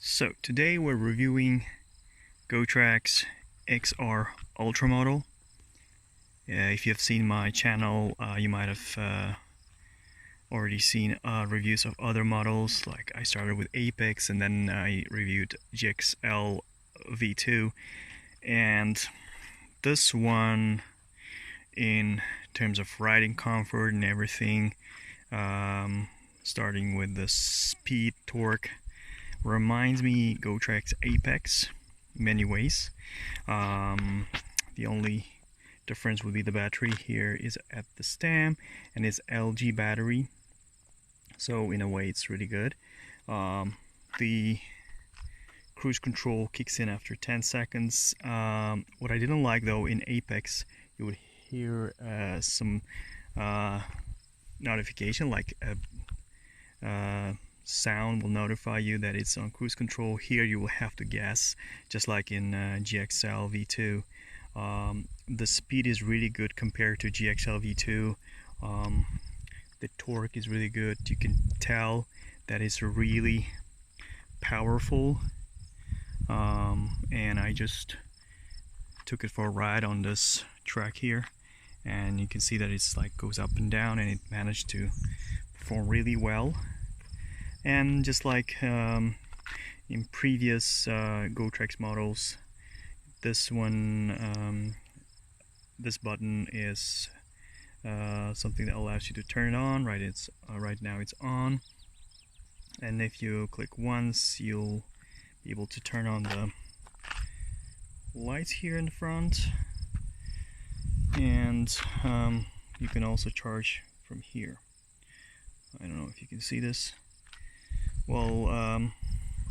So today we're reviewing Gotrax XR Ultra model. If you have seen my channel, you might have already seen reviews of other models. Like I started with Apex and then I reviewed GXL V2, and this one, in terms of riding comfort and everything, starting with the speed, torque, reminds me Gotrax Apex in many ways. The only difference would be the battery here is at the stem, and it's LG battery, so in a way it's really good. The cruise control kicks in after 10 seconds. What I didn't like though, in Apex you would hear some notification, like a sound will notify you that it's on cruise control. Here you will have to guess, just like in GXL V2. The speed is really good compared to GXL V2. The torque is really good. You can tell that it's really powerful, and I just took it for a ride on this track here, and you can see that it's like goes up and down, and it managed to perform really well. And just like in previous Gotrax models, this one, this button is something that allows you to turn it on. Right, it's right now it's on, and if you click once, you'll be able to turn on the lights here in the front, and you can also charge from here. I don't know if you can see this. Well, I'm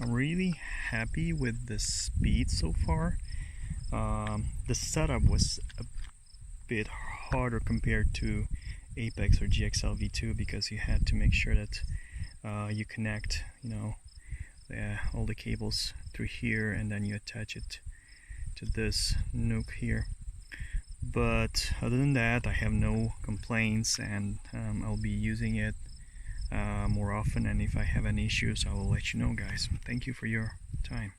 really happy with the speed so far. The setup was a bit harder compared to Apex or GXL V2, because you had to make sure that you connect, all the cables through here, and then you attach it to this nook here. But other than that, I have no complaints, and I'll be using it more often, and if I have any issues I will let you know, guys. Thank you for your time.